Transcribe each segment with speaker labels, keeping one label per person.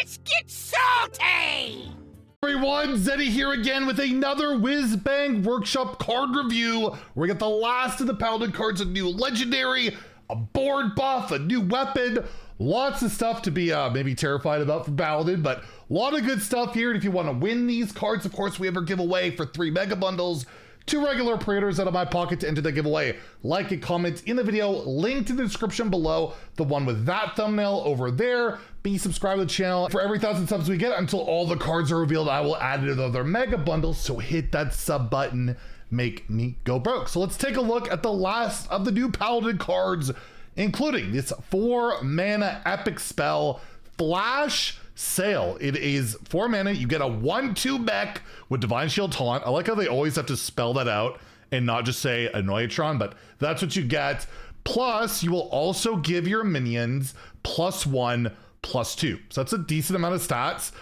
Speaker 1: Let's get salty!
Speaker 2: Everyone, Zeddy here again with another Whizbang Workshop card review. We got the last of the Paladin cards, a new legendary, a board buff, a new weapon, lots of stuff to be maybe terrified about for Paladin, but a lot of good stuff here. And if you want to win these cards, of course, we have our giveaway for 3 mega bundles, 2 regular pre-orders out of my pocket to enter the giveaway. Like and comment in the video, link to the description below, the one with that thumbnail over there. Be subscribed to the channel. For every 1,000 subs we get until all the cards are revealed, I will add it to the other mega bundles, so hit that sub button, make me go broke. So let's take a look at the last of the new Paladin cards, including this 4 mana epic spell, Flash Sale. It is 4 mana, you get a 1/2 mech with Divine Shield Taunt. I like how they always have to spell that out and not just say Annoyatron, but that's what you get. Plus, you will also give your minions +1/+2. So that's a decent amount of stats.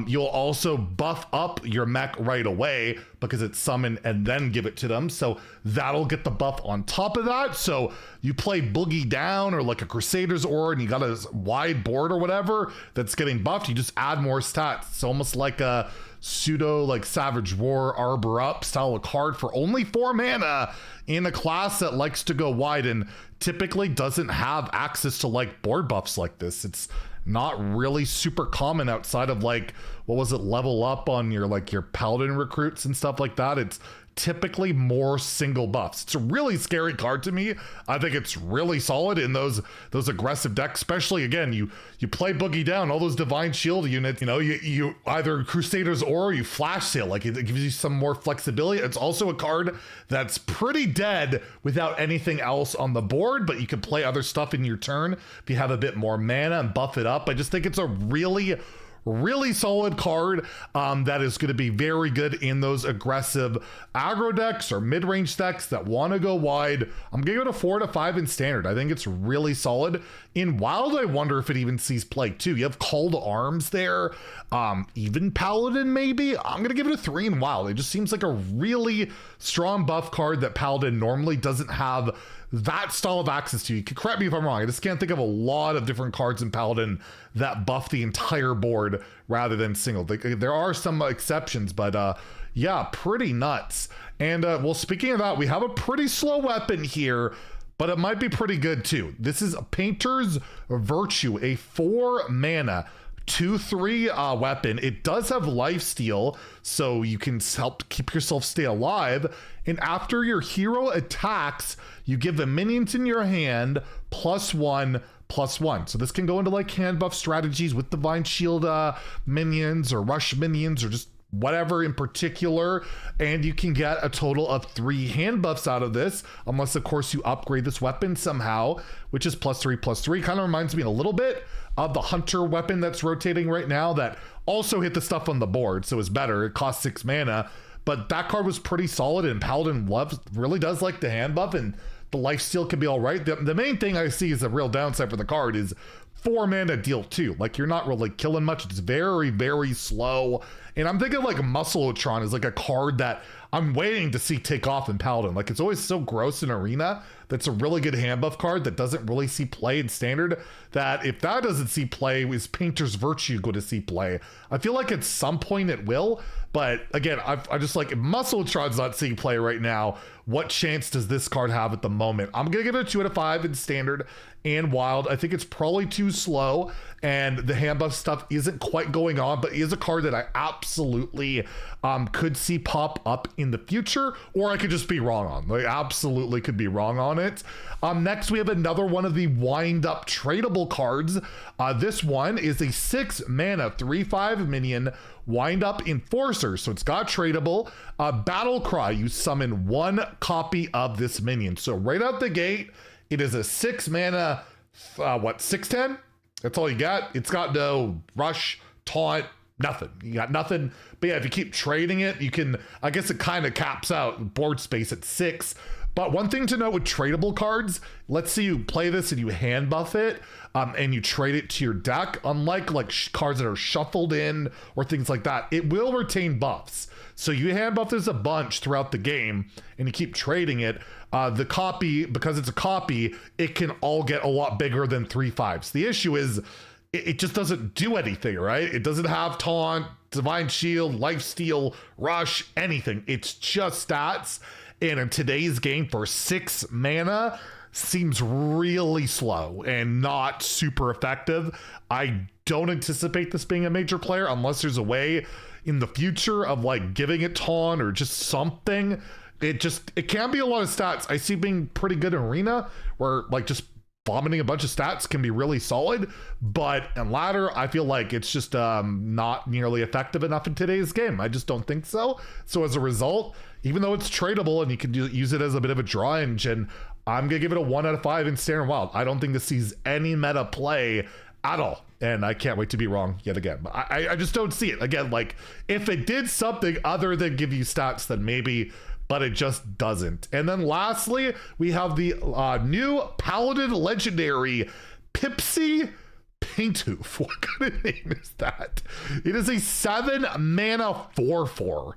Speaker 2: You'll also buff up your mech right away because it's summon and then give it to them. So that'll get the buff on top of that. So you play Boogie Down or like a Crusader's Aura and you got a wide board or whatever that's getting buffed, you just add more stats. It's almost like a pseudo like Savage War Arbor Up style of card for only 4 mana in a class that likes to go wide and typically doesn't have access to like board buffs like this. It's not really super common outside of like, what was it, level up on your like your Paladin recruits and stuff like that. It's typically more single buffs. It's a really scary card to me. I think it's really solid in those aggressive decks, especially again, you play Boogie Down, all those Divine Shield units, you know, you either Crusaders or you Flash Sale, like it gives you some more flexibility. It's also a card that's pretty dead without anything else on the board, but you can play other stuff in your turn if you have a bit more mana and buff it up. I just think it's a really solid card that is going to be very good in those aggressive aggro decks or mid-range decks that want to go wide. I'm going to go to 4 to 5 in standard. I think it's really solid. In wild, I wonder if it even sees play too. You have Call to Arms there, even Paladin maybe. I'm going to give it a 3 in wild. It just seems like a really strong buff card that Paladin normally doesn't have that style of access to. You can correct me if I'm wrong. I just can't think of a lot of different cards in Paladin that buff the entire board rather than single. There are some exceptions, but yeah, pretty nuts. And well, speaking of that, we have a pretty slow weapon here, but it might be pretty good too. This is Painter's Virtue, a 4 mana 2/3 weapon. It does have lifesteal, so you can help keep yourself stay alive. And after your hero attacks, you give the minions in your hand +1/+1. So this can go into like hand buff strategies with Divine Shield minions or rush minions or just whatever in particular, and you can get a total of 3 hand buffs out of this, unless of course you upgrade this weapon somehow, which is +3/+3. Kind of reminds me a little bit of the Hunter weapon that's rotating right now that also hit the stuff on the board, so it's better. It costs 6 mana, but that card was pretty solid, and Paladin really does like the hand buff, and the lifesteal can be all right. The main thing I see is a real downside for the card is 4 mana deal 2. Like, you're not really killing much. It's very slow. And I'm thinking like Muscleotron is like a card that I'm waiting to see take off in Paladin. Like, it's always so gross in Arena. That's a really good hand buff card that doesn't really see play in standard, that if that doesn't see play, is Painter's Virtue going to see play? I feel like at some point it will, but again, I just like, if Muscleotron's not seeing play right now, what chance does this card have at the moment? I'm gonna give it a 2 out of 5 in standard and wild. I think it's probably too slow, and the hand buff stuff isn't quite going on, but it is a card that I absolutely could see pop up in the future, or I could just be wrong on. Like, absolutely could be wrong on it. Next, we have another one of the Windup tradable cards. This one is a 6 mana 3/5 minion Windup Enforcer. So it's got tradable. Battle Cry, you summon 1 copy of this minion. So right out the gate, it is a 6 mana, 6/10? That's all you got. It's got no rush, taunt, nothing. You got nothing. But yeah, if you keep trading it, you can, I guess it kind of caps out board space at 6. But one thing to note with tradable cards, let's say you play this and you hand buff it, and you trade it to your deck, unlike like cards that are shuffled in or things like that, it will retain buffs. So you hand buff this a bunch throughout the game and you keep trading it. The copy, because it's a copy, it can all get a lot bigger than 3/5s. The issue is it just doesn't do anything, right? It doesn't have taunt, divine shield, lifesteal, rush, anything. It's just stats. And in today's game, for 6 mana, seems really slow and not super effective. I don't anticipate this being a major player unless there's a way in the future of like giving it taunt or just something. It can be a lot of stats. I see being pretty good in arena where like just vomiting a bunch of stats can be really solid, but in ladder, I feel like it's just not nearly effective enough in today's game. I just don't think so. So as a result, even though it's tradable and you can use it as a bit of a draw engine, I'm gonna give it a 1 out of 5 in Standard Wild. I don't think this sees any meta play at all. And I can't wait to be wrong yet again. But I just don't see it. Again, like if it did something other than give you stats, then maybe, but it just doesn't. And then lastly, we have the new Paladin Legendary Pipsy Painthoof. What kind of name is that? It is a 7 mana 4/4.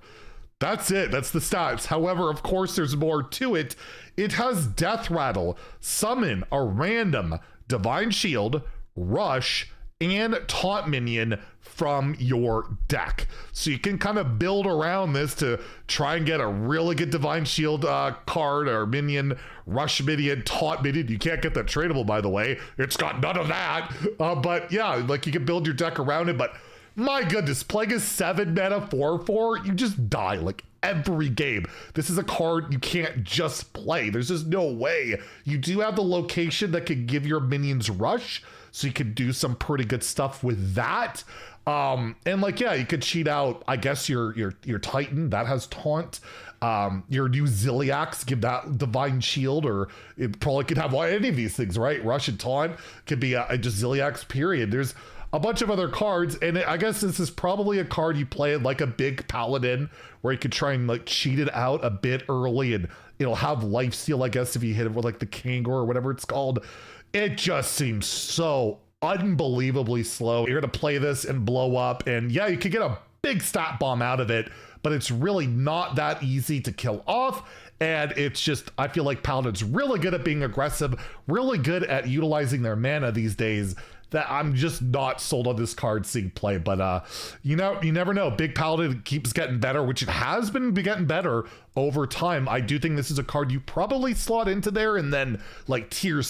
Speaker 2: That's it. That's the stats. However, of course, there's more to it. It has Death Rattle, summon a random Divine Shield, Rush, and Taunt minion from your deck. So you can kind of build around this to try and get a really good Divine Shield card or minion, Rush minion, Taunt minion. You can't get that tradable, by the way. It's got none of that. But yeah, like you can build your deck around it. But my goodness, playing a 7 mana 4/4, you just die like every game. This is a card you can't just play. There's just no way. You do have the location that can give your minions rush, so you could do some pretty good stuff with that. And like, yeah, you could cheat out, I guess, your Titan that has taunt. Your new Ziliax, give that Divine Shield, or it probably could have any of these things, right? Rush and taunt could be just Ziliax, period. There's a bunch of other cards, and I guess this is probably a card you play like a big paladin, where you could try and like cheat it out a bit early, and it'll have lifesteal, I guess, if you hit it with like the Kangor or whatever it's called. It just seems so unbelievably slow. You're gonna play this and blow up, and yeah, you could get a big stat bomb out of it, but it's really not that easy to kill off. And it's just, I feel like Paladin's really good at being aggressive, really good at utilizing their mana these days, that I'm just not sold on this card seeing play. But you know, you never know. Big Paladin keeps getting better, which it has been getting better over time. I do think this is a card you probably slot into there and then like tier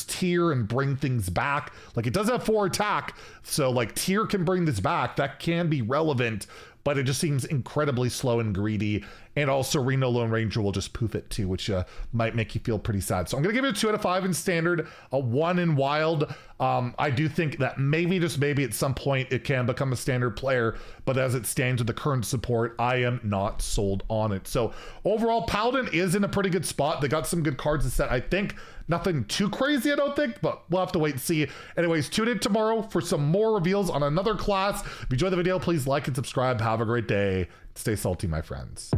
Speaker 2: and bring things back. Like it does have 4 attack, so like tier can bring this back. That can be relevant, but it just seems incredibly slow and greedy. And also Reno Lone Ranger will just poof it too, which might make you feel pretty sad. So I'm gonna give it a 2 out of 5 in Standard, a 1 in Wild. I do think that maybe, just maybe at some point it can become a Standard player, but as it stands with the current support, I am not sold on it. So overall, Paladin is in a pretty good spot. They got some good cards to set, I think. Nothing too crazy, I don't think, but we'll have to wait and see. Anyways, tune in tomorrow for some more reveals on another class. If you enjoyed the video, please like and subscribe. Have a great day. Stay salty, my friends.